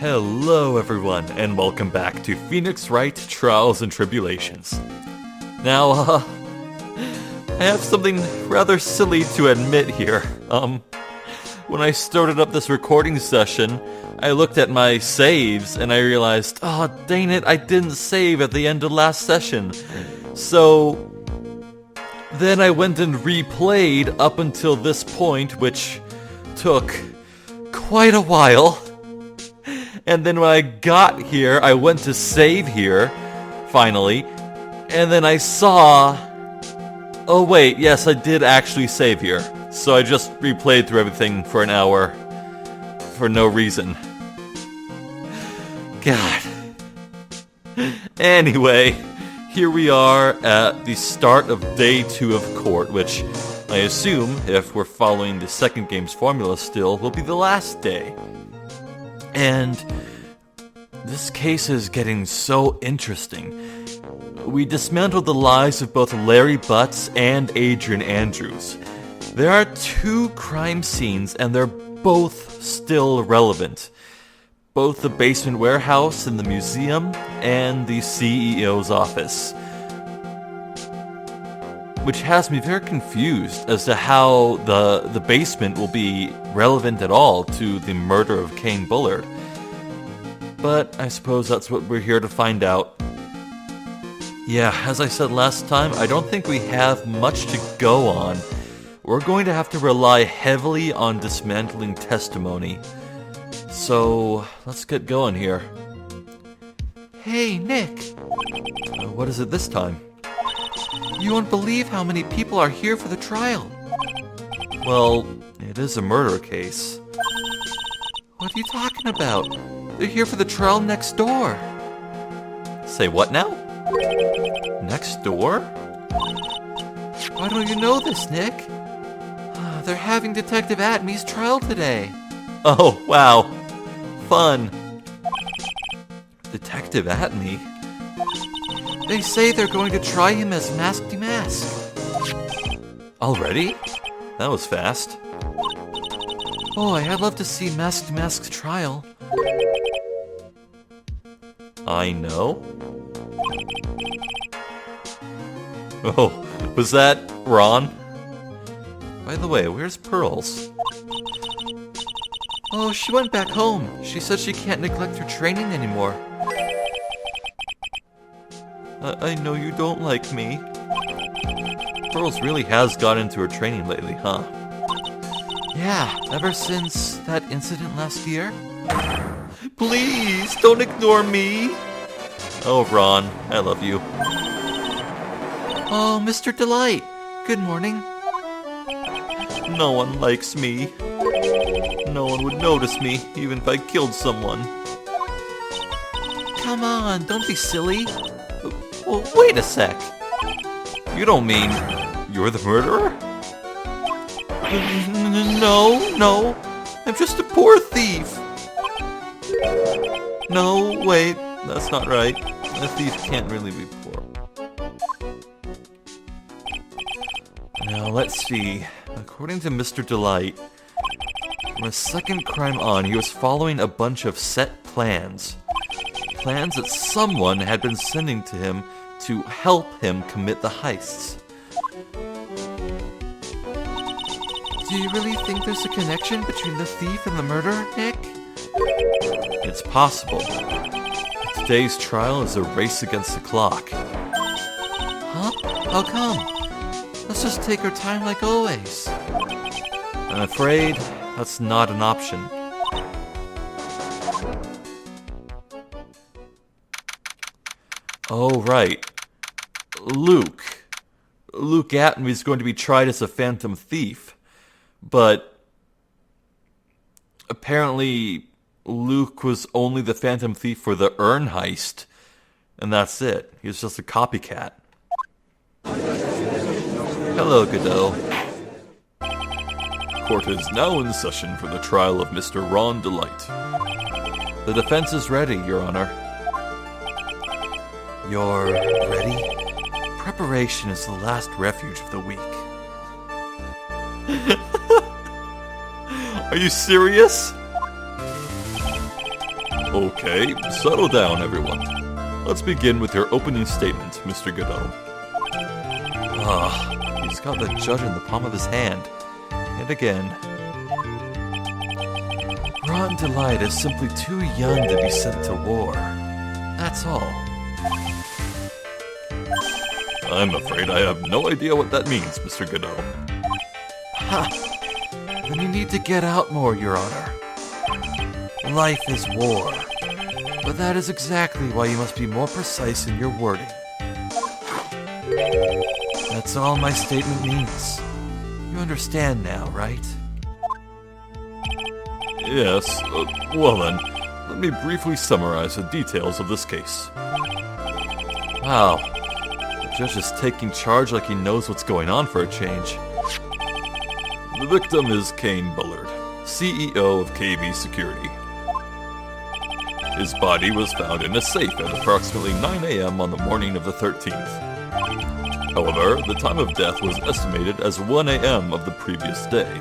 Hello everyone, and welcome back to Phoenix Wright Trials and Tribulations. Now, I have something rather silly to admit here. When I started up this recording session, I looked at my saves and I realized, oh dang it, I didn't save at the end of last session. So then I went and replayed up until this point, which took quite a while. And then when I got here, I went to save here, finally, and then I saw... Oh wait, yes, I did actually save here. So I just replayed through everything for an hour, for no reason. God. Anyway, here we are at the start of Day 2 of court, which I assume, if we're following the second game's formula still, will be the last day. And this case is getting so interesting. We dismantled the lies of both Larry Butts and Adrian Andrews. There are two crime scenes, and they're both still relevant. Both the basement warehouse in the museum and the CEO's office. Which has me very confused as to how the basement will be relevant at all to the murder of Kane Bullard. But I suppose that's what we're here to find out. Yeah, as I said last time, I don't think we have much to go on. We're going to have to rely heavily on dismantling testimony. So, let's get going here. Hey, Nick. What is it this time? You won't believe how many people are here for the trial. Well, it is a murder case. What are you talking about? They're here for the trial next door. Say what now? Next door? Why don't you know this, Nick? They're having Detective Atmey's trial today. Oh, wow. Fun. Detective Atmey? They say they're going to try him as Mask Demask. Already? That was fast. Boy, I'd love to see Mask Demask's trial. I know? Oh, was that Ron? By the way, where's Pearls? Oh, she went back home. She said she can't neglect her training anymore. I know you don't like me. Pearls really has got into her training lately, huh? Yeah, ever since that incident last year. Please, don't ignore me! Oh, Ron, I love you. Oh, Mr. Delight. Good morning. No one likes me. No one would notice me, even if I killed someone. Come on, don't be silly. Well, wait a sec. You don't mean you're the murderer? No. I'm just a poor thief. No, wait. That's not right. A thief can't really be poor. Now, let's see. According to Mr. Delight, from his second crime on, he was following a bunch of set plans. Plans that someone had been sending to him to help him commit the heists. Do you really think there's a connection between the thief and the murderer, Nick? It's possible. Today's trial is a race against the clock. Huh? How come? Let's just take our time like always. I'm afraid that's not an option. Oh, right. Luke Atmey is going to be tried as a phantom thief, but apparently Luke was only the phantom thief for the urn heist, and that's it. He was just a copycat. Hello, Godot. Court is now in session for the trial of Mr. Ron Delight. The defense is ready, Your Honor. You're ready? Preparation is the last refuge of the weak. Are you serious? Okay, settle down, everyone. Let's begin with your opening statement, Mr. Godot. He's got the judge in the palm of his hand. And again. Ron Delight is simply too young to be sent to war. That's all. I'm afraid I have no idea what that means, Mr. Godot. Ha! Then you need to get out more, Your Honor. Life is war. But that is exactly why you must be more precise in your wording. That's all my statement means. You understand now, right? Yes, well then, let me briefly summarize the details of this case. Wow. The judge is taking charge like he knows what's going on for a change. The victim is Kane Bullard, CEO of KB Security. His body was found in a safe at approximately 9 a.m. on the morning of the 13th. However, the time of death was estimated as 1 a.m. of the previous day.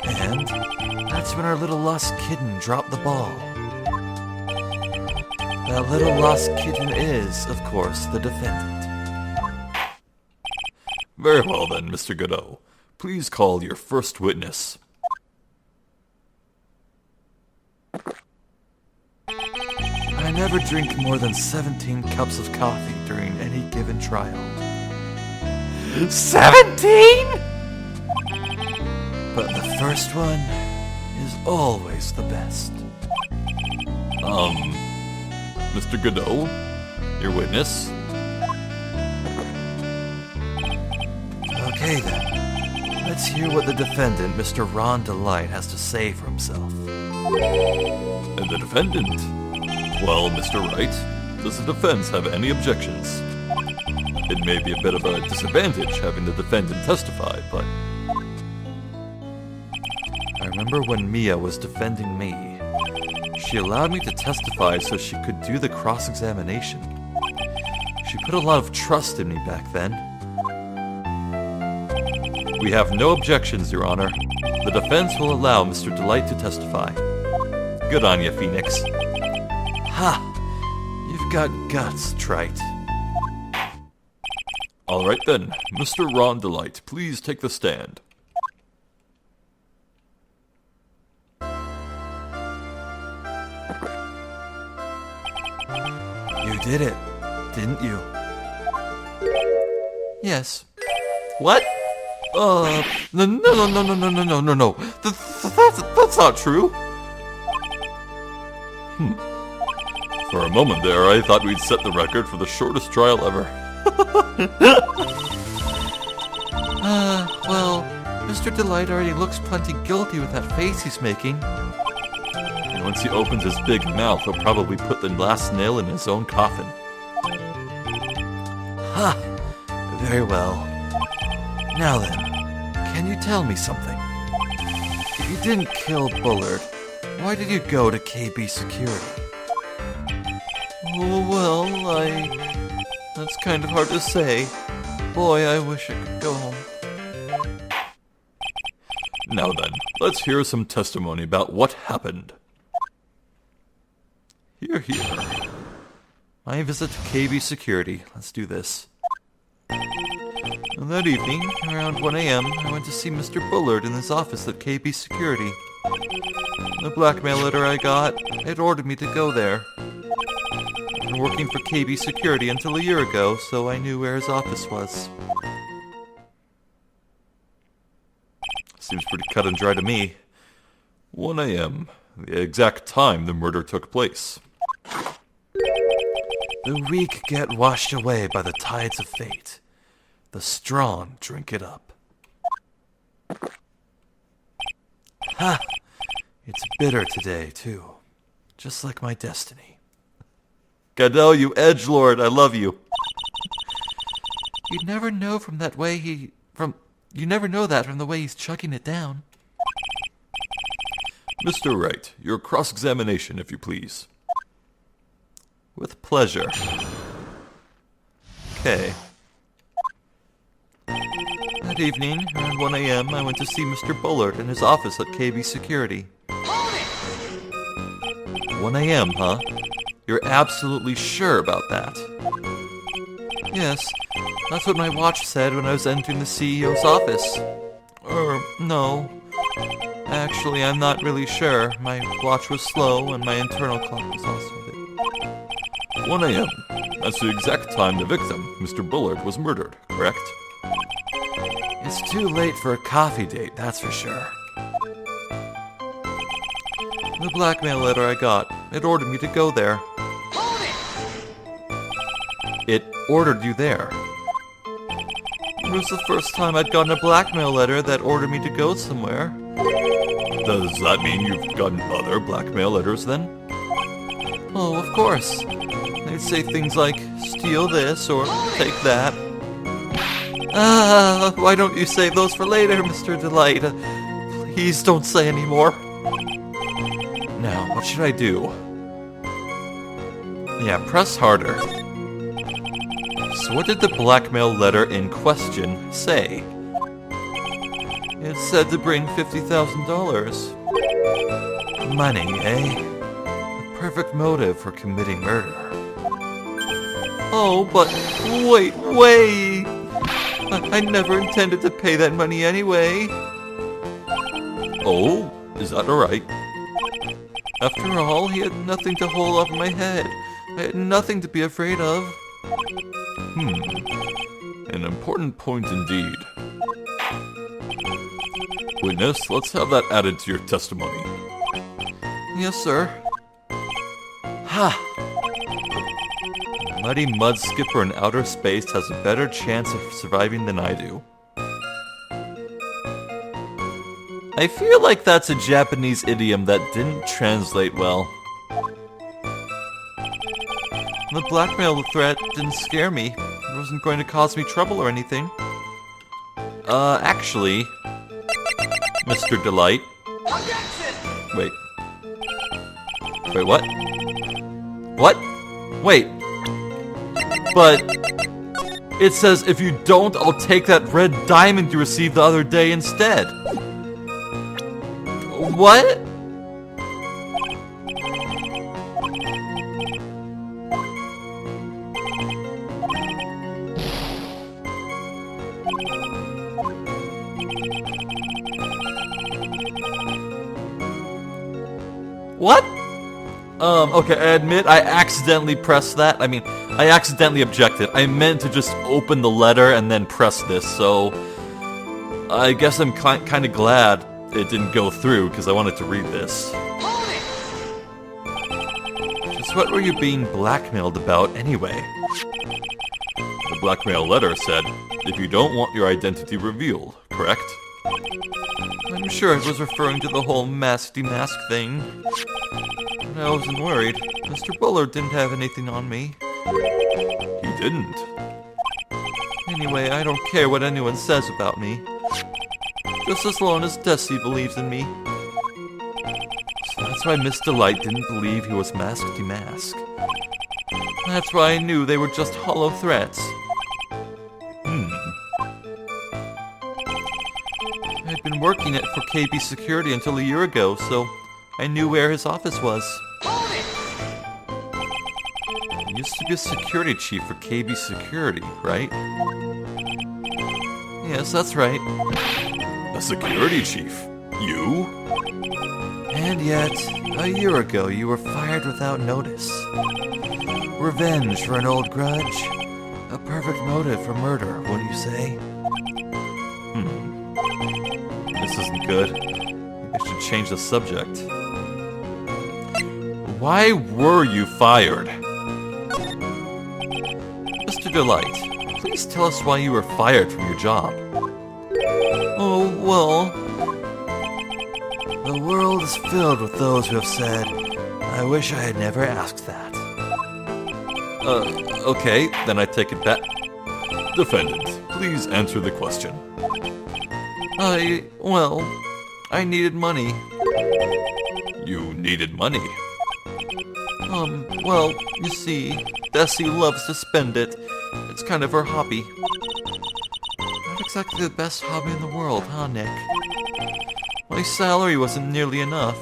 And that's when our little lost kitten dropped the ball. That little lost kitten is, of course, the defendant. Very well then, Mr. Godot. Please call your first witness. I never drink more than 17 cups of coffee during any given trial. 17?! But the first one is always the best. Mr. Godot, your witness. Okay then. Let's hear what the defendant, Mr. Ron Delight, has to say for himself. And the defendant? Well, Mr. Wright, does the defense have any objections? It may be a bit of a disadvantage having the defendant testify, but... I remember when Mia was defending me. She allowed me to testify so she could do the cross-examination. She put a lot of trust in me back then. We have no objections, Your Honor. The defense will allow Mr. Delight to testify. Good on you, Phoenix. Ha! You've got guts, Trite. All right then, Mr. Ron Delight, please take the stand. You did it, didn't you? Yes. What? No. That's not true. For a moment there, I thought we'd set the record for the shortest trial ever. Well, Mr. Delight already looks plenty guilty with that face he's making. And once he opens his big mouth, he'll probably put the last nail in his own coffin. Ha! Very well. Now then, can you tell me something? If you didn't kill Bullard, why did you go to KB Security? Oh, well, that's kind of hard to say. Boy, I wish I could go home. Now then, let's hear some testimony about what happened. Here. My visit to KB Security. Let's do this. That evening, around 1 a.m., I went to see Mr. Bullard in his office at KB Security. The blackmail letter I got, it ordered me to go there. I've been working for KB Security until a year ago, so I knew where his office was. Seems pretty cut and dry to me. 1 a.m., the exact time the murder took place. The weak get washed away by the tides of fate. The strong drink it up. Ha! It's bitter today, too. Just like my destiny. Godot, you edgelord, I love you. You'd never know from that way you never know that from the way he's chucking it down. Mr. Wright, your cross-examination, if you please. With pleasure. Okay. That evening, around 1 a.m., I went to see Mr. Bullard in his office at KB Security. 1 a.m., huh? You're absolutely sure about that? Yes, that's what my watch said when I was entering the CEO's office. Or, no. Actually, I'm not really sure. My watch was slow and my internal clock was also a bit... 1 a.m. That's the exact time the victim, Mr. Bullard, was murdered, correct? It's too late for a coffee date, that's for sure. The blackmail letter I got, it ordered me to go there. It ordered you there? It was the first time I'd gotten a blackmail letter that ordered me to go somewhere. Does that mean you've gotten other blackmail letters then? Oh, of course. They'd say things like, steal this or take that. Why don't you save those for later, Mr. Delight? Please don't say any more. Now, what should I do? Yeah, press harder. So what did the blackmail letter in question say? It said to bring $50,000. Money, eh? The perfect motive for committing murder. Oh, but wait! I never intended to pay that money anyway. Oh, is that alright? After all, he had nothing to hold over my head. I had nothing to be afraid of. An important point indeed. Witness, let's have that added to your testimony. Yes, sir. Ha! A muddy mud skipper in outer space has a better chance of surviving than I do. I feel like that's a Japanese idiom that didn't translate well. The blackmail threat didn't scare me. It wasn't going to cause me trouble or anything. Actually, Mr. Delight. Wait, what? What? Wait. But it says if you don't, I'll take that red diamond you received the other day instead. What? What? Okay, I admit I accidentally pressed that. I mean, I accidentally objected. I meant to just open the letter and then press this, so... I guess I'm kind of glad it didn't go through, because I wanted to read this. Just what were you being blackmailed about, anyway? The blackmail letter said, if you don't want your identity revealed, correct? I'm sure it was referring to the whole mask-de-mask thing. But I wasn't worried. Mr. Bullard didn't have anything on me. He didn't. Anyway, I don't care what anyone says about me. Just as long as Desi believes in me. So that's why Miss Delight didn't believe he was mask-de-mask. That's why I knew they were just hollow threats. I'd been working it for KB Security until a year ago, so I knew where his office was. You used to be a security chief for KB Security, right? Yes, that's right. A security chief? You? And yet, a year ago you were fired without notice. Revenge for an old grudge. A perfect motive for murder, wouldn't you say? This isn't good. Maybe I should change the subject. Why were you fired? Mr. Delight, please tell us why you were fired from your job. Oh, well... The world is filled with those who have said, I wish I had never asked that. Okay, then I take it back. Defendant, please answer the question. I needed money. You needed money? Well, you see, Desi loves to spend it. It's kind of her hobby. Not exactly the best hobby in the world, huh, Nick? My salary wasn't nearly enough.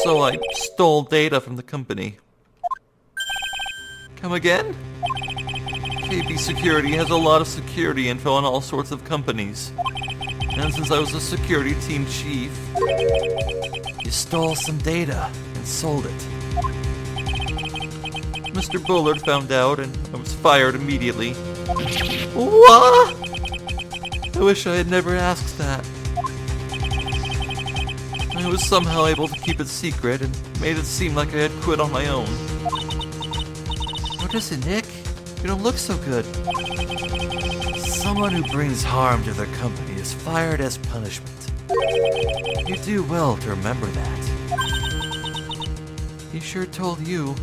So I stole data from the company. Come again? KB Security has a lot of security info on all sorts of companies. And since I was a security team chief, you stole some data and sold it. Mr. Bullard found out and I was fired immediately. What? I wish I had never asked that. I was somehow able to keep it secret and made it seem like I had quit on my own. What is it, Nick? You don't look so good. Someone who brings harm to their company is fired as punishment. You do well to remember that. He sure told you.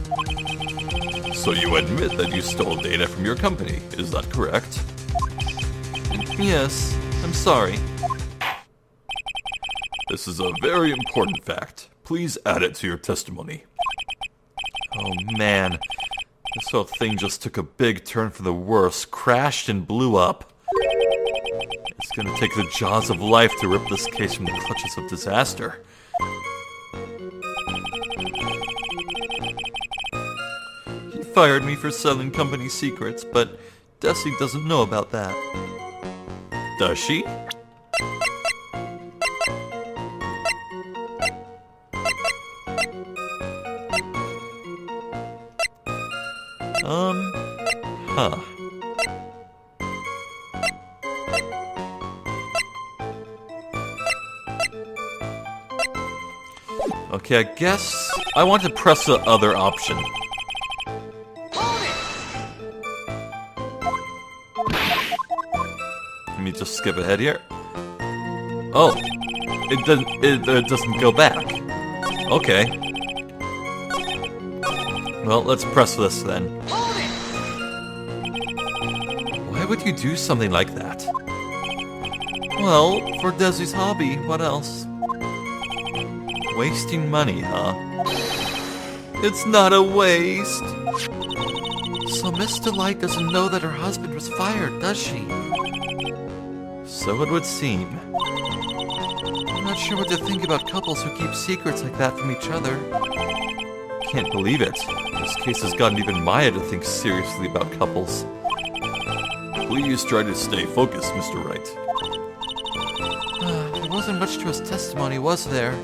So you admit that you stole data from your company, is that correct? Yes, I'm sorry. This is a very important fact. Please add it to your testimony. Oh man, this whole thing just took a big turn for the worse, crashed and blew up. It's gonna take the jaws of life to rip this case from the clutches of disaster. He fired me for selling company secrets, but Desi doesn't know about that. Does she? Huh. Okay, I guess I want to press the other option. Let me just skip ahead here. Oh, it doesn't go back. Okay. Well, let's press this then. Why would you do something like that? Well, for Desi's hobby, what else? Wasting money, huh? It's not a waste! So Miss Delight doesn't know that her husband was fired, does she? So it would seem. I'm not sure what to think about couples who keep secrets like that from each other. Can't believe it. This case has gotten even Maya to think seriously about couples. Please try to stay focused, Mr. Wright. There wasn't much to his testimony, was there?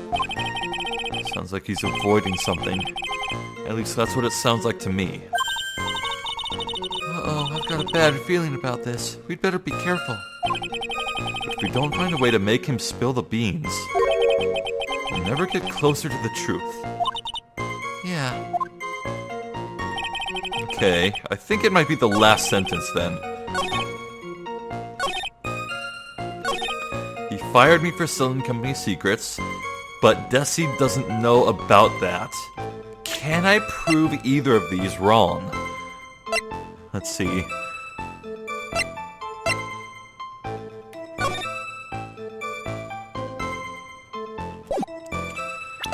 Sounds like he's avoiding something. At least that's what it sounds like to me. Uh-oh, I've got a bad feeling about this. We'd better be careful. If we don't find a way to make him spill the beans, we'll never get closer to the truth. Yeah. Okay, I think it might be the last sentence then. He fired me for selling company secrets, but Desi doesn't know about that. Can I prove either of these wrong? Let's see.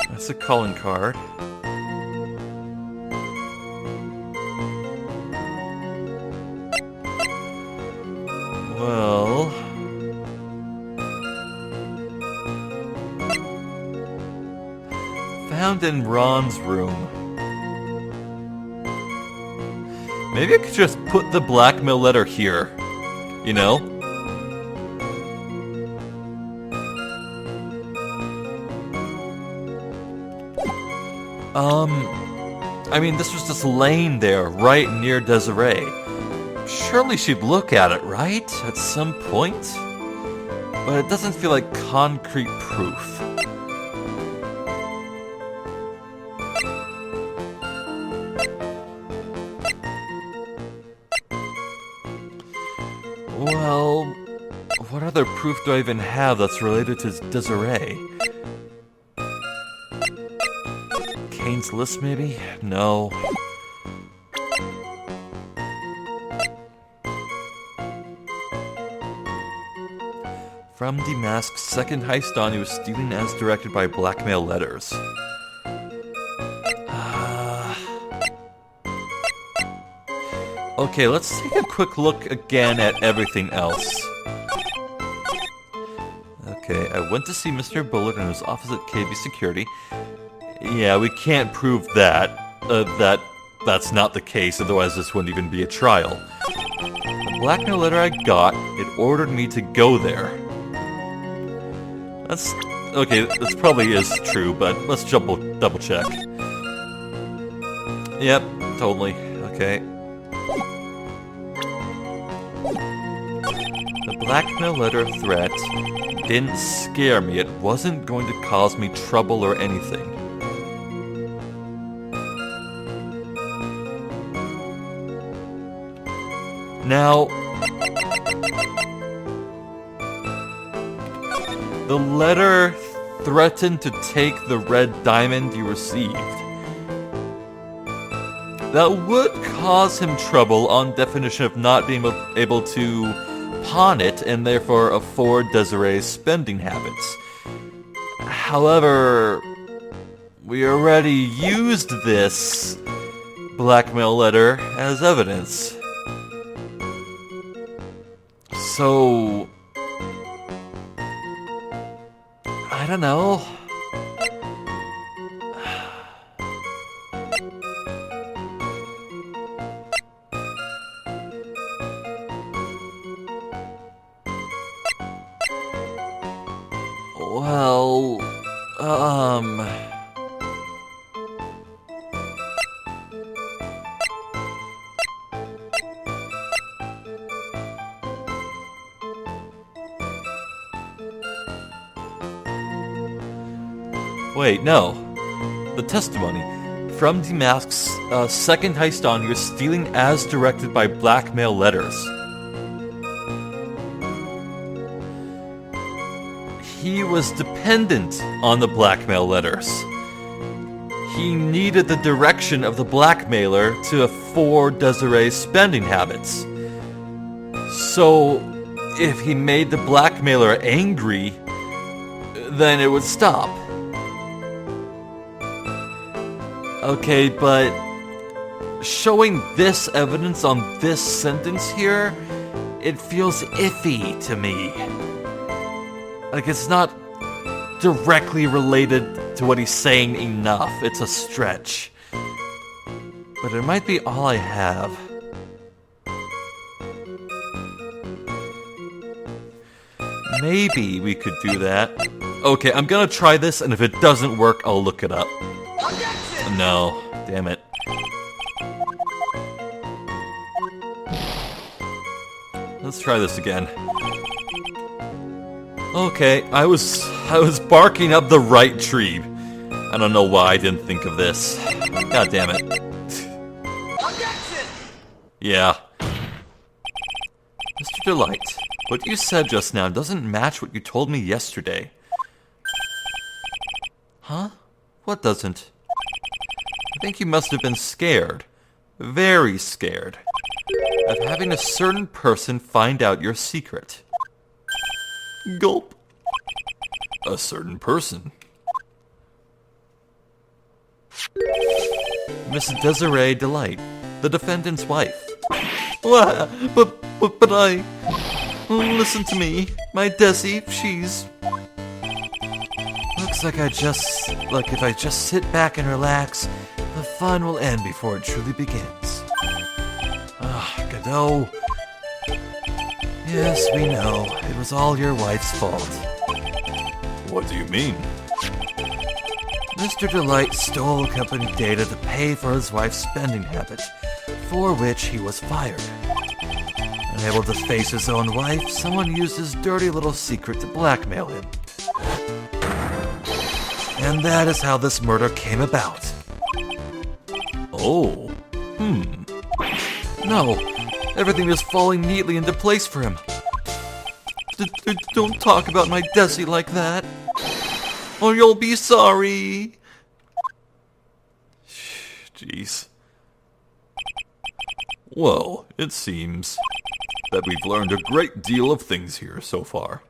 That's a calling card. Well... found in Ron's room. Maybe I could just put the blackmail letter here. You know? I mean, this was just laying there, right near Desiree. Surely she'd look at it, right? At some point? But it doesn't feel like concrete proof. Well, what other proof do I even have that's related to Desiree? Kane's list, maybe? No. From Demask's second heist on, he was stealing as directed by blackmail letters. Okay, let's take a quick look again at everything else. Okay, I went to see Mr. Bullard in his office at KB Security. Yeah, we can't prove that. That's not the case, otherwise this wouldn't even be a trial. The blackmail letter I got, it ordered me to go there. That's... okay, this probably is true, but let's double check. Yep, totally. Okay. The blackmail letter threat didn't scare me. It wasn't going to cause me trouble or anything. Now, the letter threatened to take the red diamond you received. That would cause him trouble on definition of not being able to pawn it and therefore afford Desiree's spending habits. However, we already used this blackmail letter as evidence. So, I don't know. Well, wait, no. The testimony. From Damask's second heist on, you're stealing as directed by blackmail letters. He was dependent on the blackmail letters. He needed the direction of the blackmailer to afford Desiree's spending habits. So, if he made the blackmailer angry, then it would stop. Okay, but showing this evidence on this sentence here, it feels iffy to me. Like, it's not directly related to what he's saying enough. It's a stretch. But it might be all I have. Maybe we could do that. Okay, I'm gonna try this, and if it doesn't work, I'll look it up. No, damn it. Let's try this again. Okay, I was barking up the right tree. I don't know why I didn't think of this. God damn it. Yeah. Mr. Delight, what you said just now doesn't match what you told me yesterday. Huh? What doesn't? I think you must have been scared. Very scared. Of having a certain person find out your secret. Gulp. A certain person. Miss Desiree Delight, the defendant's wife. What? But I... Listen to me. My Desi, she's... Looks like if I just sit back and relax, the fun will end before it truly begins. Ah, Godot. Yes, we know. It was all your wife's fault. What do you mean? Mr. Delight stole company data to pay for his wife's spending habit, for which he was fired. Unable to face his own wife, someone used his dirty little secret to blackmail him. And that is how this murder came about. Oh. No. Everything is falling neatly into place for him. Don't talk about my Desi like that, or you'll be sorry. Jeez. Well, it seems that we've learned a great deal of things here so far.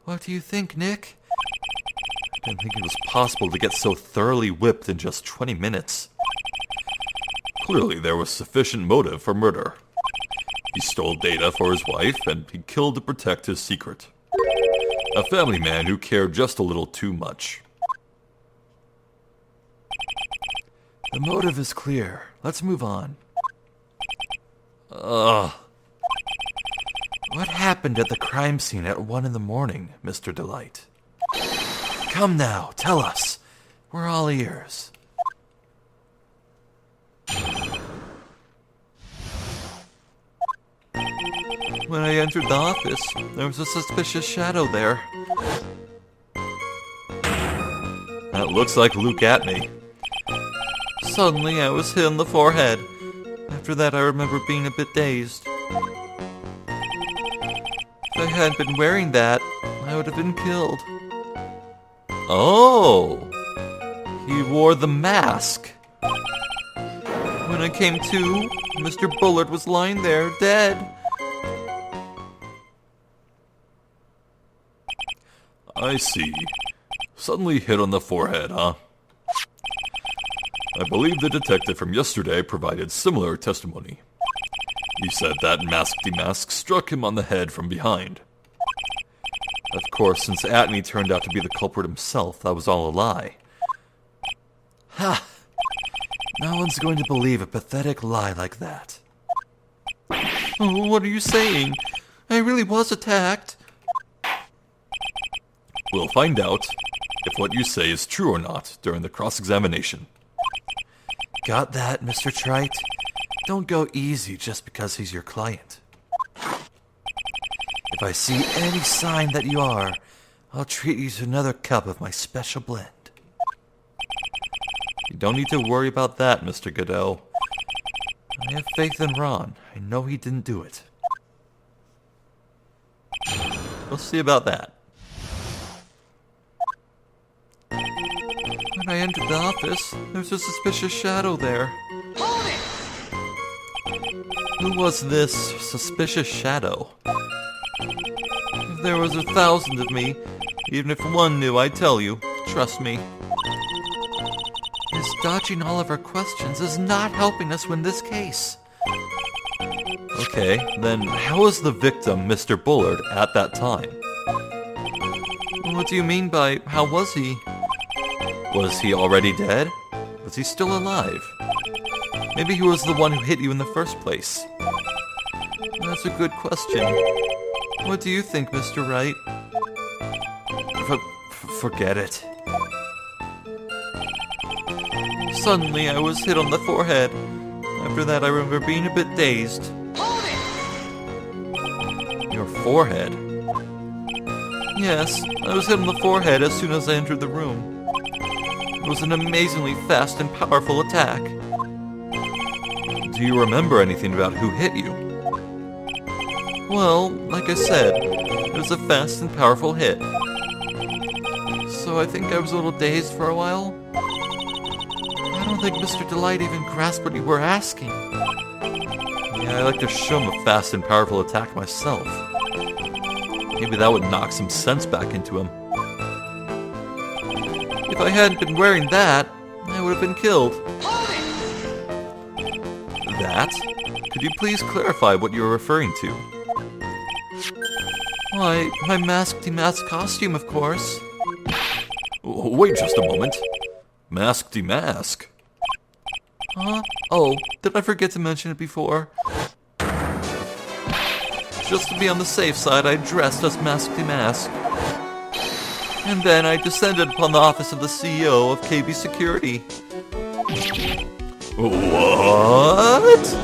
What do you think, Nick? I didn't think it was possible to get so thoroughly whipped in just 20 minutes. Clearly, there was sufficient motive for murder. He stole data for his wife, and he killed to protect his secret. A family man who cared just a little too much. The motive is clear. Let's move on. Ugh. What happened at the crime scene at 1 in the morning, Mr. Delight? Come now, tell us. We're all ears. When I entered the office, there was a suspicious shadow there. That looks like Luke at me. Suddenly, I was hit on the forehead. After that, I remember being a bit dazed. If I hadn't been wearing that, I would have been killed. Oh! He wore the mask. When I came to, Mr. Bullard was lying there, dead. I see. Suddenly hit on the forehead, huh? I believe the detective from yesterday provided similar testimony. He said that mask struck him on the head from behind. Of course, since Atney turned out to be the culprit himself, that was all a lie. Ha! No one's going to believe a pathetic lie like that. Oh, what are you saying? I really was attacked. We'll find out if what you say is true or not during the cross-examination. Got that, Mr. Trite? Don't go easy just because he's your client. If I see any sign that you are, I'll treat you to another cup of my special blend. You don't need to worry about that, Mr. Godot. I have faith in Ron. I know he didn't do it. We'll see about that. When I entered the office, there was a suspicious shadow there. Who was this suspicious shadow? If there was 1,000 of me, even if one knew, I'd tell you. Trust me. His dodging all of our questions is not helping us win this case. Okay, then how was the victim, Mr. Bullard, at that time? What do you mean by, how was he? Was he already dead? Was he still alive? Maybe he was the one who hit you in the first place. That's a good question. What do you think, Mr. Wright? Forget it. Suddenly, I was hit on the forehead. After that, I remember being a bit dazed. Your forehead? Yes, I was hit on the forehead as soon as I entered the room. It was an amazingly fast and powerful attack. Do you remember anything about who hit you? Well, like I said, it was a fast and powerful hit. So I think I was a little dazed for a while. I don't think Mr. Delight even grasped what you were asking. Yeah, I'd like to show him a fast and powerful attack myself. Maybe that would knock some sense back into him. If I hadn't been wearing that, I would have been killed. That? Could you please clarify what you're referring to? Why, my mask-de-mask costume, of course. Wait just a moment. Mask-de-mask? Huh? Oh, did I forget to mention it before? Just to be on the safe side, I dressed as mask-de-mask. And then I descended upon the office of the CEO of KB Security. What?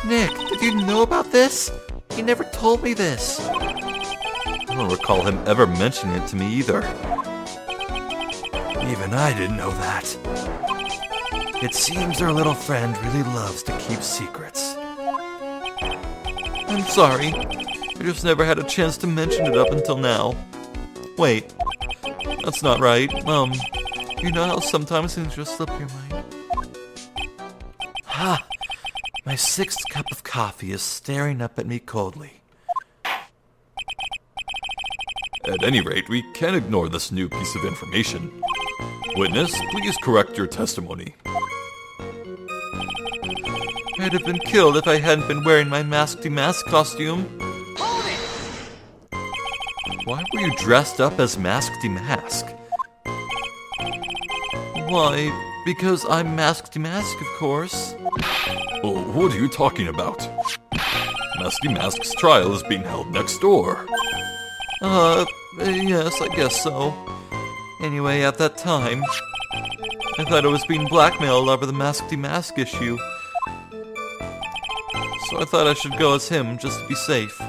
Nick, did you know about this? He never told me this. I don't recall him ever mentioning it to me either. Even I didn't know that. It seems our little friend really loves to keep secrets. I'm sorry. I just never had a chance to mention it up until now. Wait. That's not right. You know how sometimes things just slip your mind? Ha! My 6th cup of coffee is staring up at me coldly. At any rate, we can't ignore this new piece of information. Witness, please correct your testimony. I'd have been killed if I hadn't been wearing my mask-de-mask costume. Why were you dressed up as Mask-de-Mask? Why, Because I'm masked mask, of course. Oh, what are you talking about? Masky Mask's trial is being held next door. Yes, I guess so. Anyway, at that time, I thought I was being blackmailed over the masked mask issue. So I thought I should go as him, just to be safe.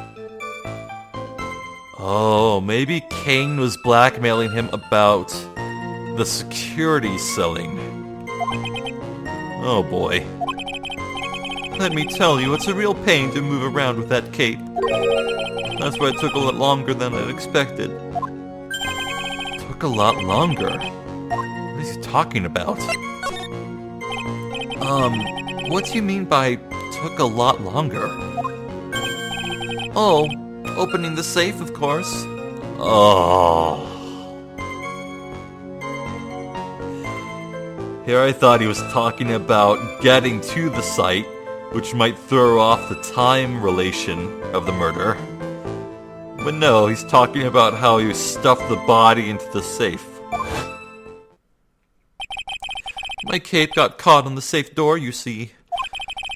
Oh, maybe Kane was blackmailing him about the security selling. Oh boy. Let me tell you, it's a real pain to move around with that cape. That's why it took a lot longer than I'd expected. Took a lot longer? What is he talking about? What do you mean by took a lot longer? Oh, opening the safe, of course. Oh. Here I thought he was talking about getting to the site, which might throw off the time relation of the murder. But no, he's talking about how he stuffed the body into the safe. My cape got caught on the safe door, you see.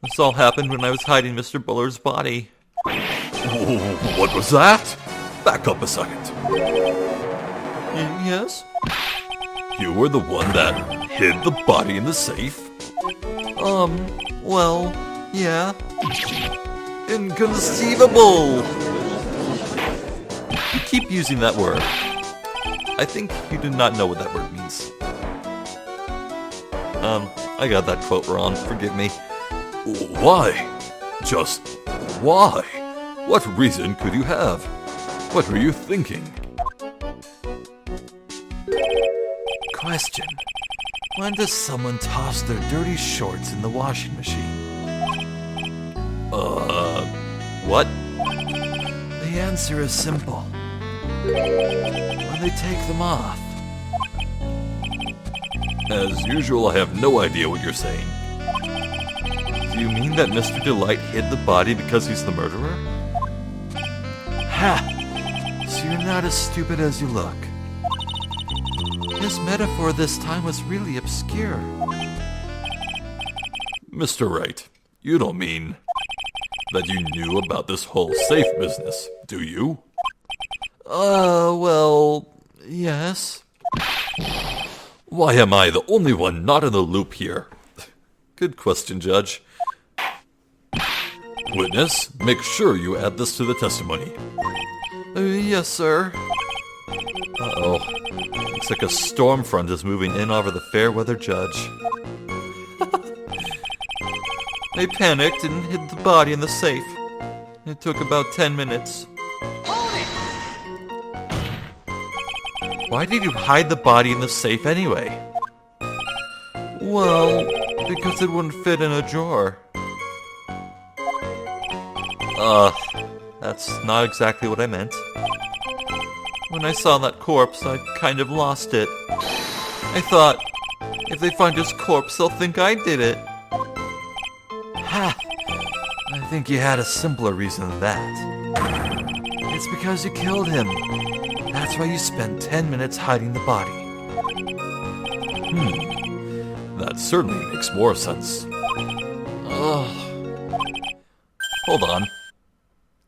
This all happened when I was hiding Mr. Buller's body. Oh, what was that? Back up a second. Yes? You were the one that hid the body in the safe? Well, yeah. Inconceivable! You keep using that word. I think you do not know what that word means. I got that quote wrong. Forgive me. Why? Just why? What reason could you have? What were you thinking? Question. When does someone toss their dirty shorts in the washing machine? What? The answer is simple. When they take them off. As usual, I have no idea what you're saying. Do you mean that Mr. Delight hid the body because he's the murderer? Ha! So you're not as stupid as you look. His metaphor this time was really obscure. Mr. Wright, you don't mean that you knew about this whole safe business, do you? Well, yes. Why am I the only one not in the loop here? Good question, Judge. Witness, make sure you add this to the testimony. Yes, sir. Uh-oh. Looks like a storm front is moving in over the fair weather judge. I panicked and hid the body in the safe. It took about 10 minutes. Why did you hide the body in the safe anyway? Well, because it wouldn't fit in a drawer. That's not exactly what I meant. When I saw that corpse, I kind of lost it. I thought, if they find his corpse, they'll think I did it. Ha! I think you had a simpler reason than that. It's because you killed him. That's why you spent 10 minutes hiding the body. That certainly makes more sense. Hold on.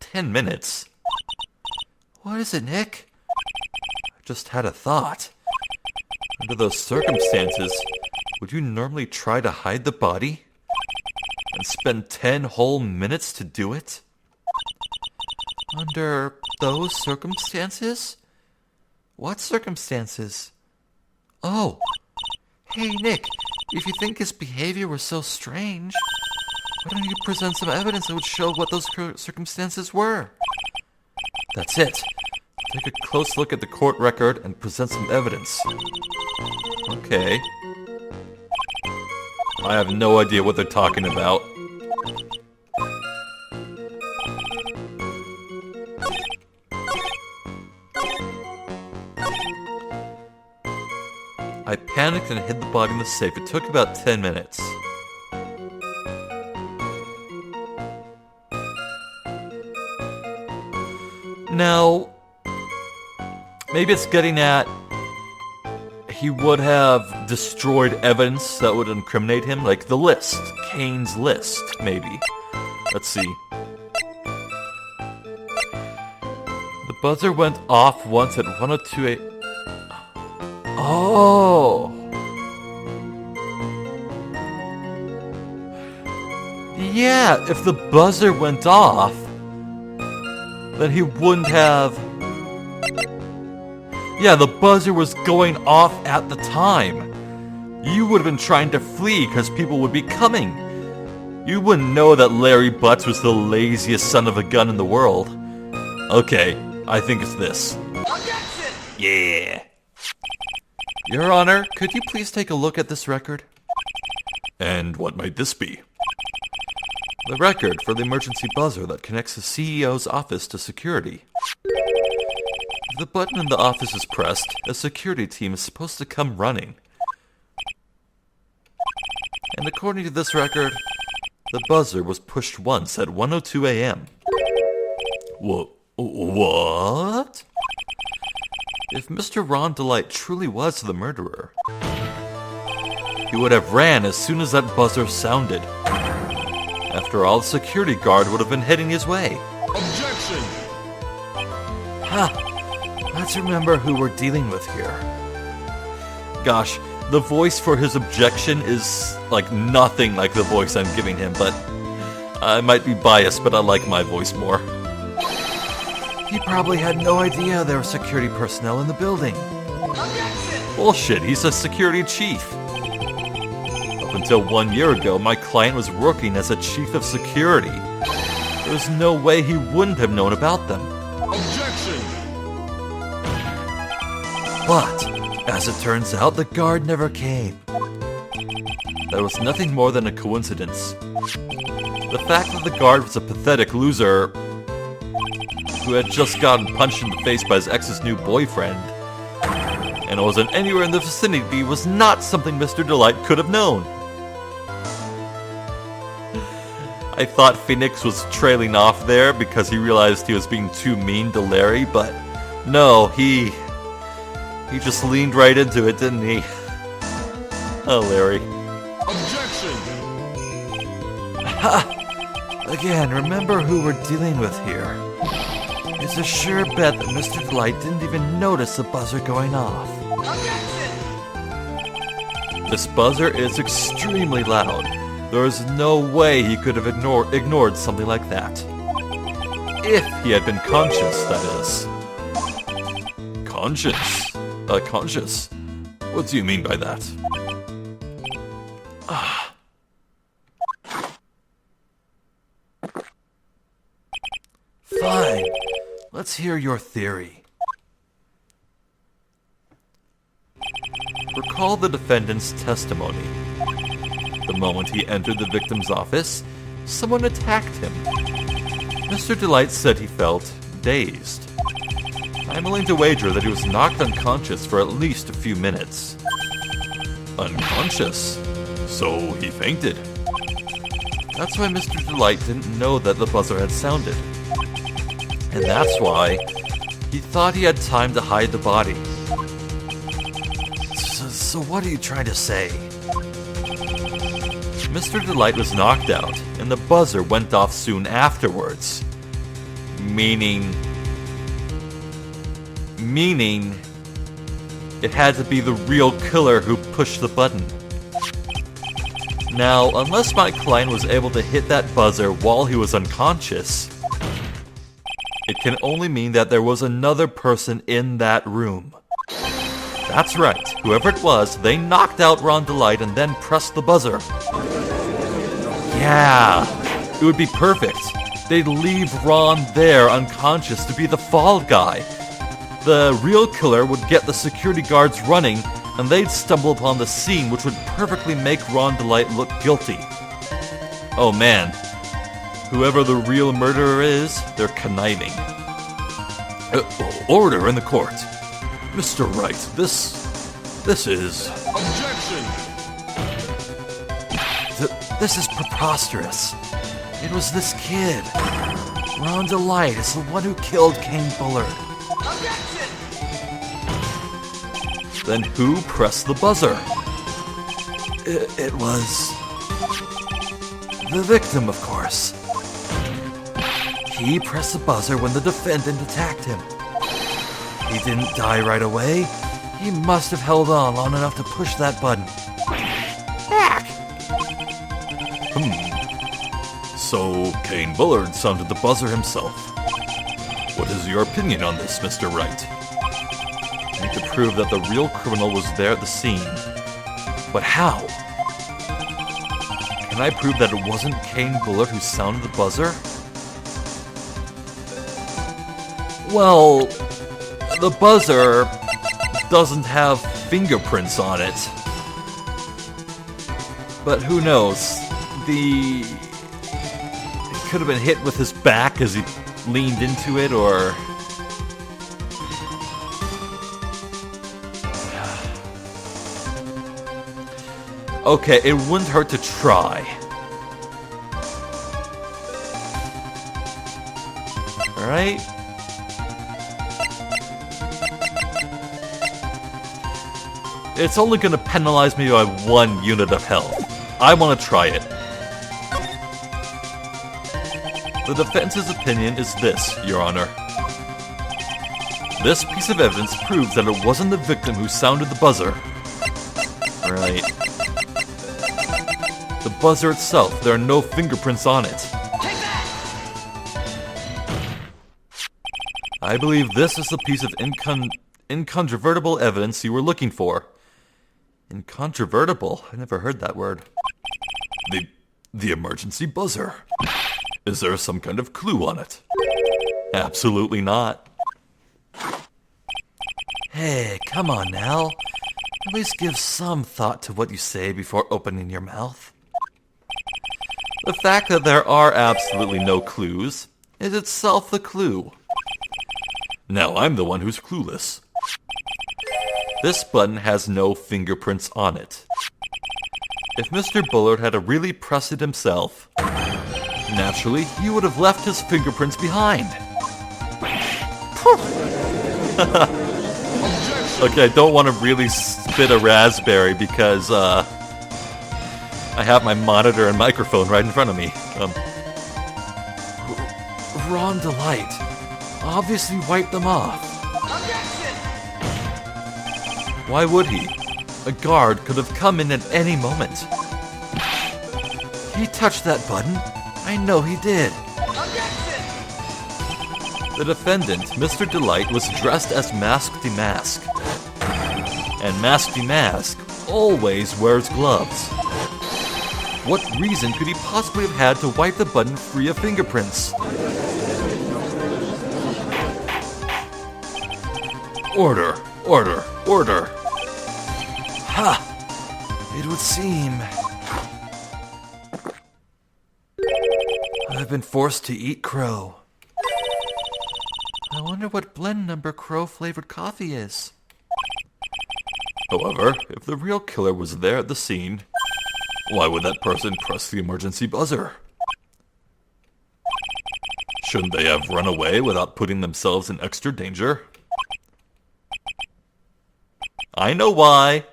10 minutes? What is it, Nick? I just had a thought. Under those circumstances, would you normally try to hide the body? And spend 10 whole minutes to do it? Under those circumstances? What circumstances? Oh. Hey, Nick, if you think his behavior was so strange, why don't you present some evidence that would show what those circumstances were? That's it. Take a close look at the court record and present some evidence. Okay. I have no idea what they're talking about. I panicked and hid the body in the safe. It took about 10 minutes. Now, maybe it's getting at he would have destroyed evidence that would incriminate him, like the list, Kane's list, maybe. Let's see. The buzzer went off once at 1:02 a.m. Oh! Yeah, if the buzzer went off, then he wouldn't have... Yeah, the buzzer was going off at the time. You would have been trying to flee because people would be coming. You wouldn't know that Larry Butts was the laziest son of a gun in the world. Okay, I think it's this. Objection! Yeah. Your Honor, could you please take a look at this record? And what might this be? The record for the emergency buzzer that connects the CEO's office to security. If the button in the office is pressed, a security team is supposed to come running. And according to this record, the buzzer was pushed once at 1:02 a.m. What? If Mr. Ron Delight truly was the murderer, he would have ran as soon as that buzzer sounded. After all, the security guard would have been heading his way. Objection! Ha! Let's remember who we're dealing with here. Gosh, the voice for his objection is like nothing like the voice I'm giving him, but I might be biased, but I like my voice more. He probably had no idea there were security personnel in the building. Objection! Bullshit, he's a security chief. Up until 1 year ago, my client was working as a chief of security. There's no way he wouldn't have known about them. Objection! But, as it turns out, the guard never came. That was nothing more than a coincidence. The fact that the guard was a pathetic loser who had just gotten punched in the face by his ex's new boyfriend and wasn't anywhere in the vicinity was not something Mr. Delight could have known. I thought Phoenix was trailing off there because he realized he was being too mean to Larry, but no, he just leaned right into it, didn't he? Oh, Larry. Objection! Ha! Again, remember who we're dealing with here. It's a sure bet that Mr. Delight didn't even notice the buzzer going off. Objection! This buzzer is extremely loud. There is no way he could have ignored something like that. If he had been conscious, that is. Conscious? Conscious? What do you mean by that? Fine. Let's hear your theory. Recall the defendant's testimony. The moment he entered the victim's office, someone attacked him. Mr. Delight said he felt dazed. I'm willing to wager that he was knocked unconscious for at least a few minutes. Unconscious? So he fainted. That's why Mr. Delight didn't know that the buzzer had sounded. And that's why he thought he had time to hide the body. So what are you trying to say? Mr. Delight was knocked out, and the buzzer went off soon afterwards. Meaning it had to be the real killer who pushed the button. Now, unless my client was able to hit that buzzer while he was unconscious, it can only mean that there was another person in that room. That's right, whoever it was, they knocked out Ron Delight and then pressed the buzzer. Yeah, it would be perfect. They'd leave Ron there unconscious to be the fall guy. The real killer would get the security guards running, and they'd stumble upon the scene, which would perfectly make Ron Delight look guilty. Oh man, whoever the real murderer is, they're conniving. Order in the court. Mr. Wright, this is... Objection! This is preposterous. It was this kid. Ron Delight is the one who killed Kane Bullard. Objection! Then who pressed the buzzer? It was the victim, of course. He pressed the buzzer when the defendant attacked him. He didn't die right away. He must have held on long enough to push that button. Back! So, Kane Bullard sounded the buzzer himself. What is your opinion on this, Mr. Wright? I need to prove that the real criminal was there at the scene. But how? Can I prove that it wasn't Kane Bullard who sounded the buzzer? Well, the buzzer doesn't have fingerprints on it. But who knows? It could have been hit with his back as he leaned into it, or... Okay, it wouldn't hurt to try. Alright? It's only gonna penalize me by 1 unit of health. I want to try it. The defense's opinion is this, Your Honor. This piece of evidence proves that it wasn't the victim who sounded the buzzer. Right. The buzzer itself, there are no fingerprints on it. I believe this is the piece of incontrovertible evidence you were looking for. Incontrovertible? I never heard that word. The emergency buzzer. Is there some kind of clue on it? Absolutely not. Hey, come on now. At least give some thought to what you say before opening your mouth. The fact that there are absolutely no clues is itself the clue. Now I'm the one who's clueless. This button has no fingerprints on it. If Mr. Bullard had really pressed it himself, naturally he would have left his fingerprints behind. Okay, I don't want to really spit a raspberry because I have my monitor and microphone right in front of me. Ron Delight obviously wiped them off. Why would he? A guard could have come in at any moment. He touched that button. I know he did. The defendant, Mr. Delight, was dressed as Mask DeMask. And Mask DeMask always wears gloves. What reason could he possibly have had to wipe the button free of fingerprints? Order, order, order. Ha! It would seem I've been forced to eat crow. I wonder what blend number crow-flavored coffee is. However, if the real killer was there at the scene, why would that person press the emergency buzzer? Shouldn't they have run away without putting themselves in extra danger? I know why.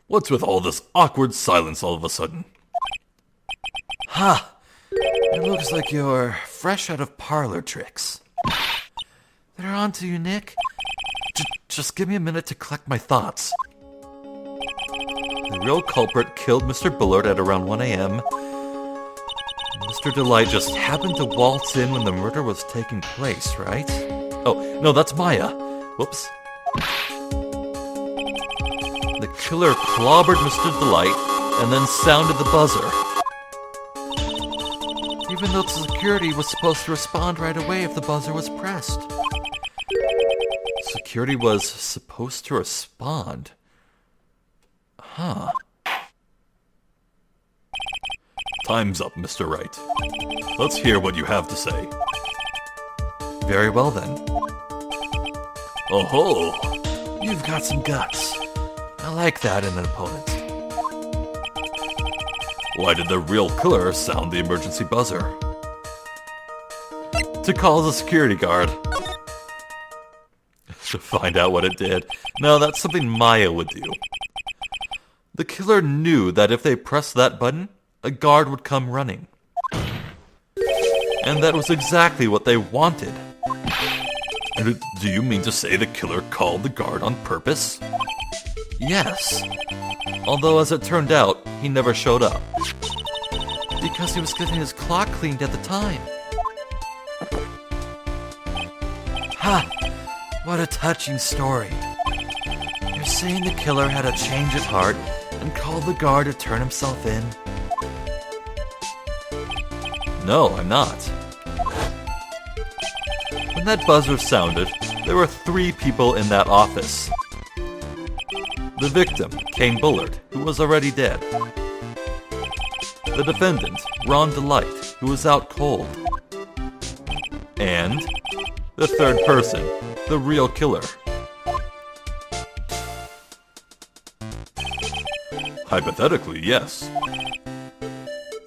What's with all this awkward silence all of a sudden? Ha! It looks like you're fresh out of parlor tricks. They're on to you, Nick. Just give me a minute to collect my thoughts. The real culprit killed Mr. Bullard at around 1 a.m. Mr. Delight just happened to waltz in when the murder was taking place, right? Oh, no, that's Maya. Whoops. The killer clobbered Mr. Delight and then sounded the buzzer. Even though security was supposed to respond right away if the buzzer was pressed. Security was supposed to respond. Huh. Time's up, Mr. Wright. Let's hear what you have to say. Very well then. Oh ho! You've got some guts. I like that in an opponent. Why did the real killer sound the emergency buzzer? To call the security guard. To find out what it did. No, that's something Maya would do. The killer knew that if they pressed that button, a guard would come running. And that was exactly what they wanted. Do you mean to say the killer called the guard on purpose? Yes. Although, as it turned out, he never showed up. Because he was getting his clock cleaned at the time. Ha! What a touching story. You're saying the killer had a change of heart and called the guard to turn himself in? No, I'm not. When that buzzer sounded, there were 3 people in that office. The victim, Kane Bullard, who was already dead. The defendant, Ron Delight, who was out cold. And the third person, the real killer. Hypothetically, yes.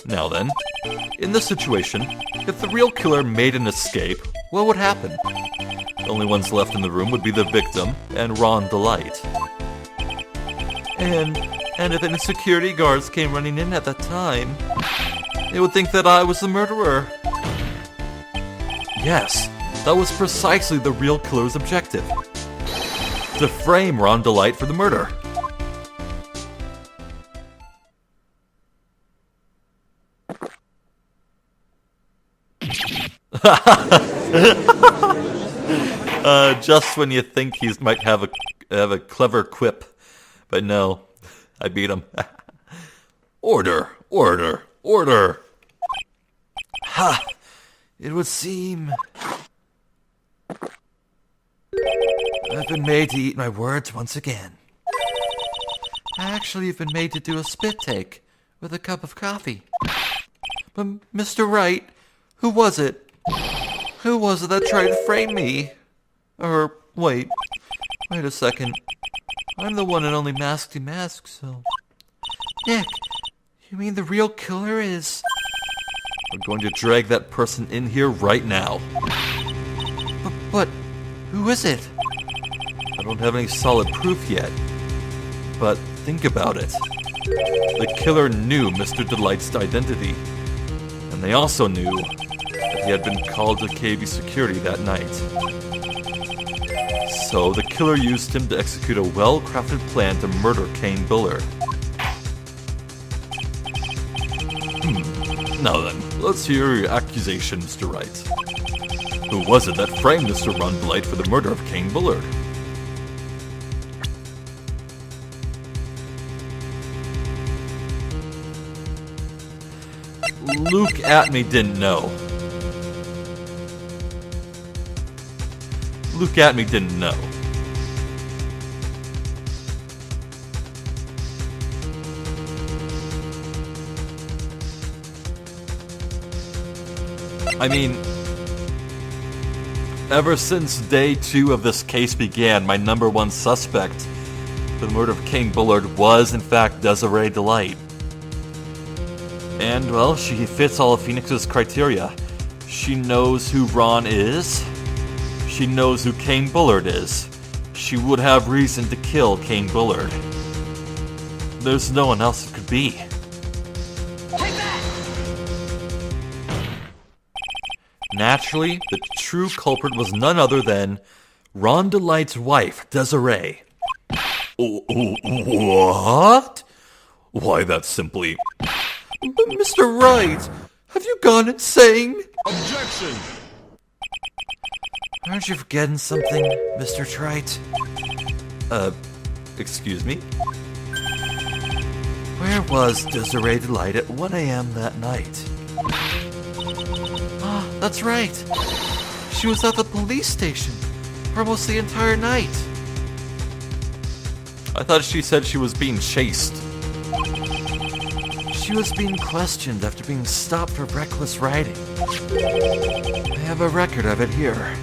Now then, in this situation, if the real killer made an escape, what would happen? The only ones left in the room would be the victim and Ron Delight. And if any security guards came running in at that time, they would think that I was the murderer. Yes, that was precisely the real killer's objective. To frame Ron Delight for the murder. Just when you think he might have a clever quip. But no, I beat him. Order, order, order. Ha! It would seem I've been made to eat my words once again. Actually, I've been made to do a spit take with a cup of coffee. But Mr. Wright, who was it? Who was it that tried to frame me? Or, wait a second. I'm the one and only masked who masks, so... Nick, you mean the real killer is... We're going to drag that person in here right now. But who is it? I don't have any solid proof yet. But think about it. The killer knew Mr. Delight's identity. And they also knew that he had been called to KB security that night. So the killer used him to execute a well-crafted plan to murder Kane Bullard. Now then, let's hear your accusation, Mr. Wright. Who was it that framed Mr. Ron Delight for the murder of Kane Bullard? Luke at me didn't know. Luke at me didn't know. I mean, ever since day 2 of this case began, my number 1 suspect for the murder of Kane Bullard was, in fact, Desiree Delight. And, well, she fits all of Phoenix's criteria. She knows who Ron is. She knows who Kane Bullard is. She would have reason to kill Kane Bullard. There's no one else it could be. Take that! Naturally, the true culprit was none other than Ron Delight's wife, Desiree. What? Why, that's simply... But Mr. Wright, have you gone insane? Objection! Aren't you forgetting something, Mr. Wright? Excuse me? Where was Desiree Delight at 1 a.m. that night? Ah, that's right. She was at the police station for almost the entire night. I thought she said she was being chased. She was being questioned after being stopped for reckless riding. I have a record of it here.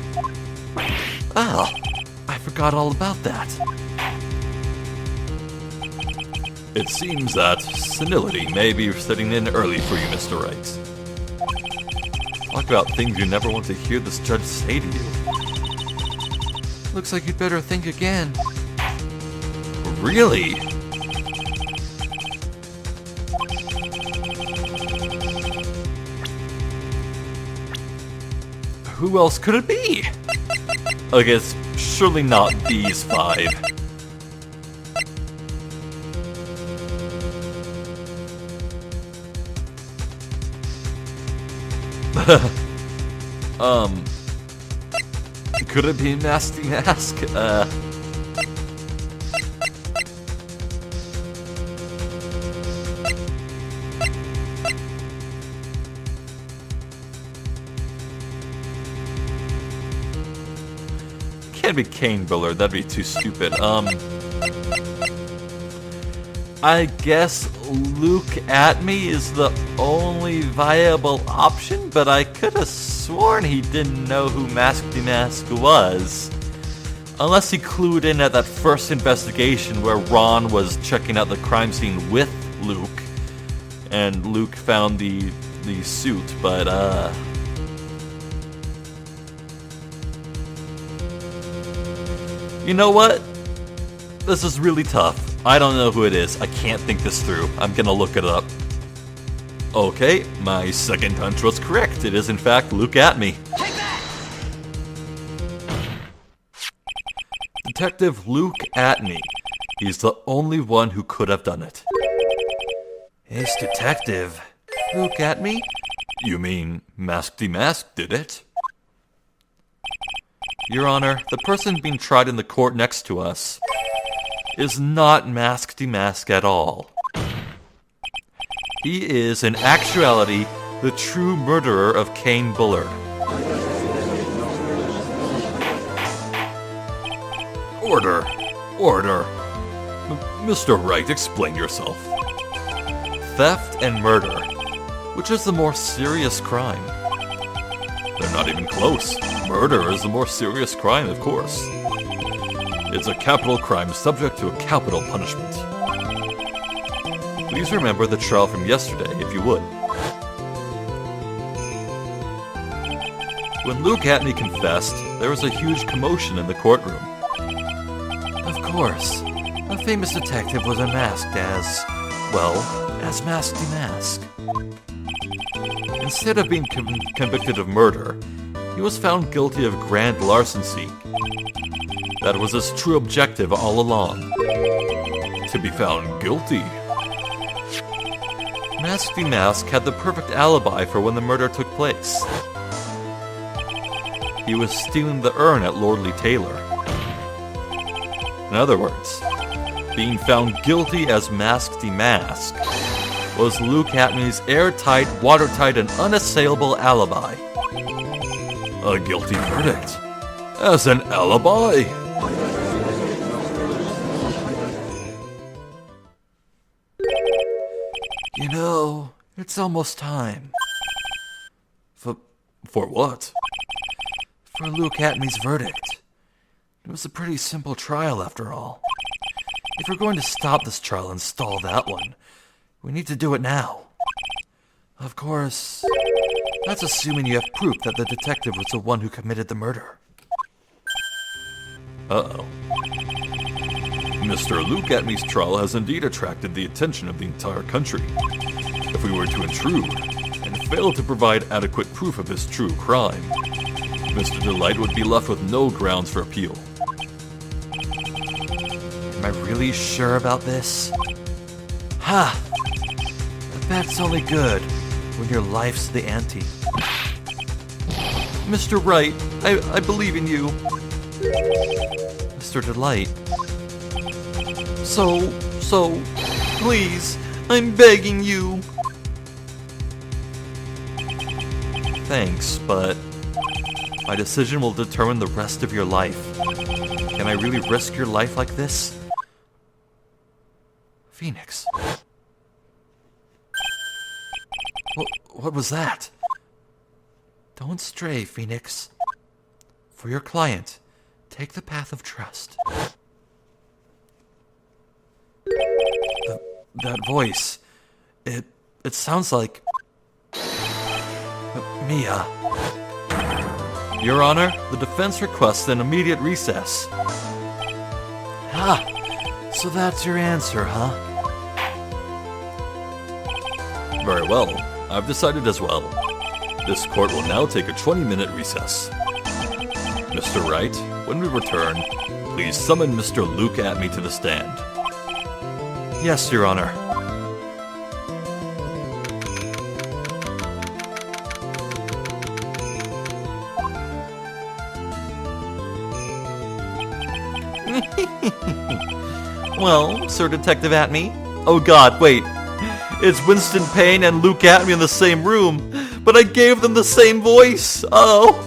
Oh, I forgot all about that. It seems that senility may be setting in early for you, Mr. Wright. Talk about things you never want to hear this judge say to you. Looks like you'd better think again. Really? Who else could it be? I guess surely not these 5. Could it be Nasty Mask? Can't be Kane Bullard, that'd be too stupid. I guess Luke at me is the only viable option, but I could have sworn he didn't know who Masky Mask was. Unless he clued in at that first investigation where Ron was checking out the crime scene with Luke, and Luke found the suit, but you know what? This is really tough. I don't know who it is. I can't think this through. I'm gonna look it up. Okay, my second hunch was correct. It is in fact Luke at me. Take that! Detective Luke at me. He's the only one who could have done it. It's Detective Luke at me? You mean Masky Mask did it? Your Honor, the person being tried in the court next to us is not Masky Mask at all. He is, in actuality, the true murderer of Kane Bullard. Order! Order! Mr. Wright, explain yourself. Theft and murder. Which is the more serious crime? They're not even close. Murder is the more serious crime, of course. It's a capital crime subject to a capital punishment. Please remember the trial from yesterday, if you would. When Luke at me confessed, there was a huge commotion in the courtroom. Of course, a famous detective was unmasked as Masky Mask. Instead of being convicted of murder, he was found guilty of grand larceny. That was his true objective all along. To be found guilty. Masky Mask had the perfect alibi for when the murder took place. He was stealing the urn at Lordly Taylor. In other words, being found guilty as Masky Mask was Luke Hatton's airtight, watertight, and unassailable alibi. A guilty verdict. As an alibi. You know, it's almost time. For what? For Luke Hatton's verdict. It was a pretty simple trial after all. If we're going to stop this trial and stall that one, we need to do it now. Of course, that's assuming you have proof that the detective was the one who committed the murder. Uh-oh. Mr. Luke Atmey's trial has indeed attracted the attention of the entire country. If we were to intrude and fail to provide adequate proof of his true crime, Mr. Delight would be left with no grounds for appeal. Am I really sure about this? Ha! But that's only good when your life's the ante. Mr. Wright, I believe in you. Mr. Delight. So, please, I'm begging you. Thanks, but my decision will determine the rest of your life. Can I really risk your life like this? Phoenix. What was that? Don't stray, Phoenix. For your client, take the path of trust. That voice, it sounds like Mia. Your Honor, the defense requests an immediate recess. So that's your answer, huh? Very well. I've decided as well. This court will now take a 20-minute recess. Mr. Wright, when we return, please summon Mr. Luke Atme to the stand. Yes, Your Honor. Well, Sir Detective Atme? Oh god, wait. It's Winston Payne and Luke Atme in the same room, but I gave them the same voice. Oh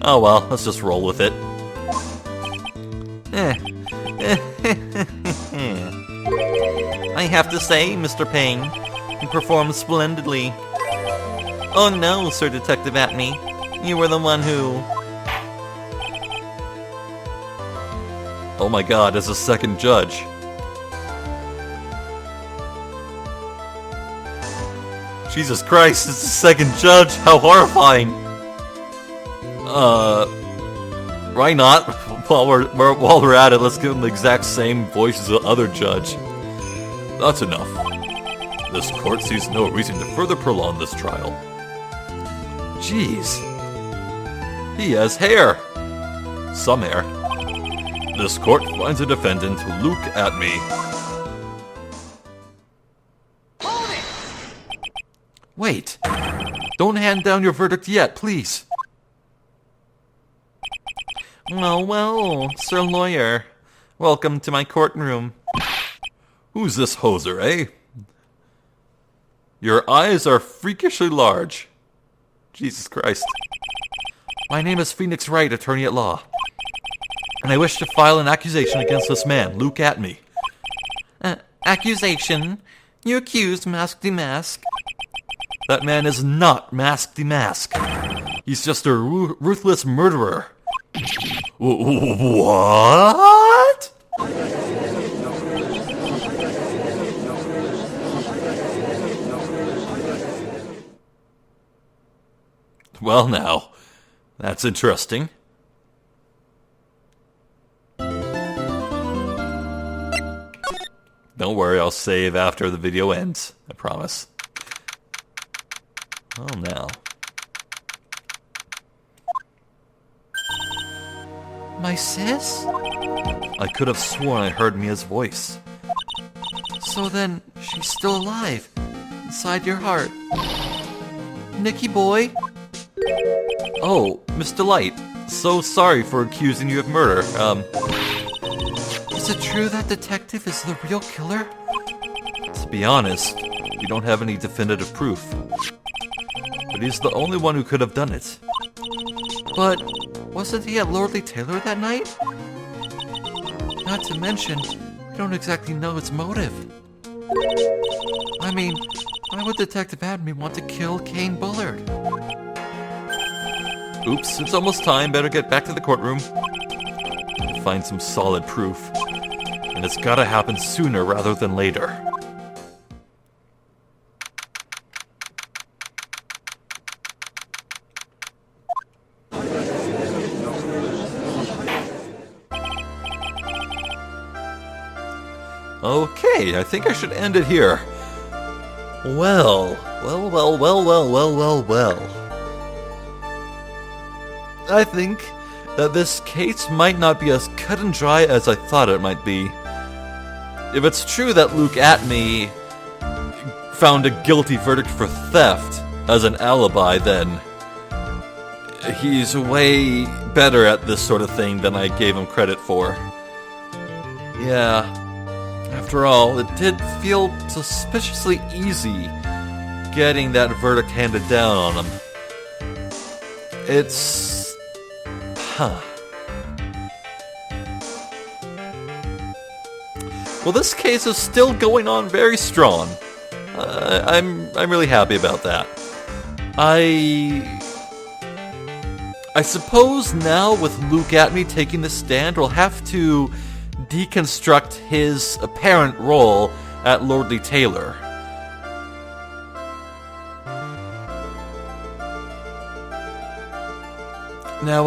well, let's just roll with it. I have to say, Mr. Payne, you performed splendidly. Oh no, Sir Detective Atme. You were the one who... Oh my god, as a second judge. Jesus Christ, it's a second judge! How horrifying! Why not? While we're at it, let's give him the exact same voice as the other judge. That's enough. This court sees no reason to further prolong this trial. Jeez. He has hair. Some hair. This court finds the defendant, Luke Atme. Hold it! Wait. Don't hand down your verdict yet, please. Well, Sir Lawyer. Welcome to my courtroom. Who's this hoser, eh? Your eyes are freakishly large. Jesus Christ. My name is Phoenix Wright, attorney at law. And I wish to file an accusation against this man, Luke Atme. Accusation? You accused Mask de Mask? That man is not Mask de Mask. He's just a ruthless murderer. What? Well now, that's interesting. Don't worry, I'll save after the video ends. I promise. Oh, now. My sis? I could have sworn I heard Mia's voice. So then, she's still alive. Inside your heart. Nicky boy? Oh, Miss Delight. So sorry for accusing you of murder. Is it true that detective is the real killer? To be honest, we don't have any definitive proof. But he's the only one who could have done it. But wasn't he at Lordly Taylor that night? Not to mention, we don't exactly know his motive. I mean, why would Detective Atme want to kill Kane Bullard? Oops, it's almost time. Better get back to the courtroom. Find some solid proof. And it's gotta happen sooner rather than later. Okay, I think I should end it here. Well. I think that this case might not be as cut and dry as I thought it might be. If it's true that Luke Atme found a guilty verdict for theft as an alibi, then he's way better at this sort of thing than I gave him credit for. Yeah, after all, it did feel suspiciously easy getting that verdict handed down on him. It's... Well, this case is still going on very strong. I'm really happy about that. I suppose now with Luke Atme taking the stand, we'll have to deconstruct his apparent role at Lordly Taylor. Now,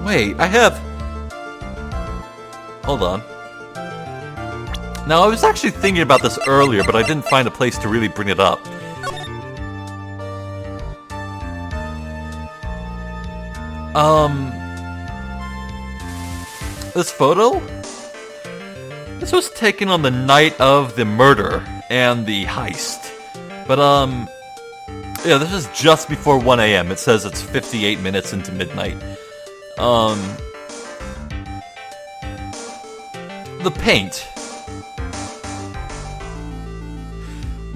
Wait, I have... Hold on. Now, I was actually thinking about this earlier, but I didn't find a place to really bring it up. This photo? This was taken on the night of the murder and the heist. But, yeah, this is just before 1 a.m. It says it's 58 minutes into midnight. The paint.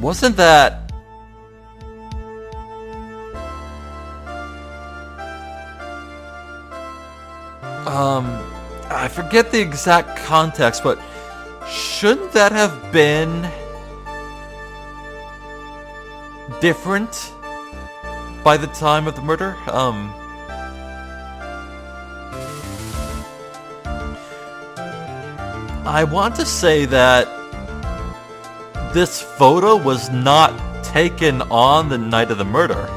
Wasn't that... I forget the exact context, but shouldn't that have been different by the time of the murder? I want to say that this photo was not taken on the night of the murder.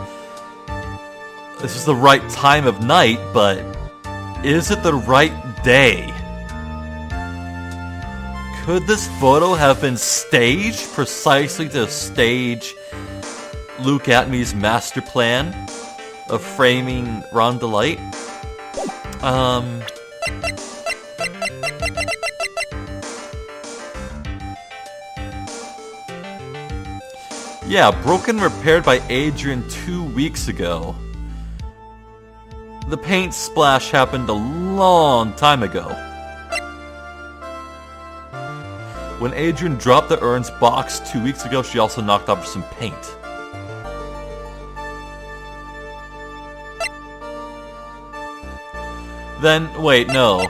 This is the right time of night, but is it the right day? Could this photo have been staged precisely to stage Luke Atmey's master plan of framing Rhonda Light? Yeah, broken and repaired by Adrian 2 weeks ago. The paint splash happened a long time ago. When Adrian dropped the urn's box 2 weeks ago, she also knocked off some paint. Then, wait, no.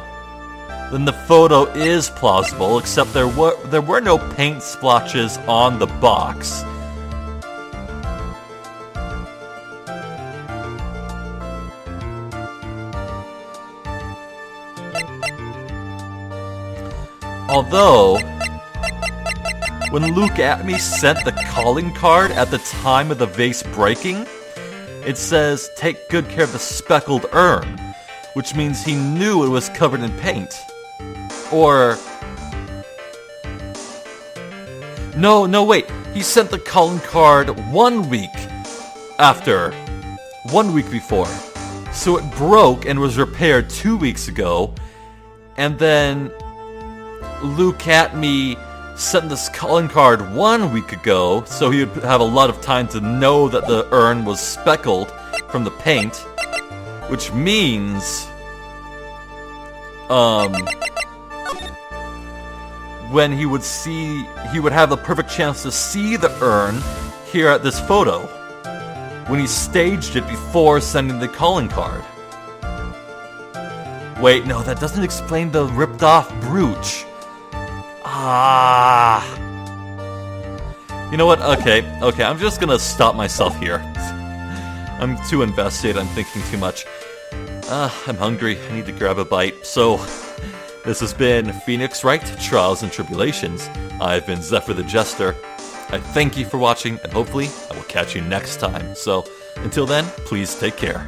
Then the photo is plausible, except there were no paint splotches on the box. Although, when Luke Atmey sent the calling card at the time of the vase breaking, it says, "Take good care of the speckled urn," which means he knew it was covered in paint. Or... No, wait. He sent the calling card 1 week after. 1 week before. So it broke and was repaired 2 weeks ago, and then Luke Atmey sent this calling card 1 week ago, so he would have a lot of time to know that the urn was speckled from the paint, which means, when he would have the perfect chance to see the urn here at this photo, when he staged it before sending the calling card. Wait, no, that doesn't explain the ripped off brooch. You know what? Okay, I'm just gonna stop myself here. I'm too invested, I'm thinking too much. I'm hungry, I need to grab a bite. So, this has been Phoenix Wright, Trials and Tribulations. I've been Zephyr the Jester. I thank you for watching, and hopefully I will catch you next time. So, until then, please take care.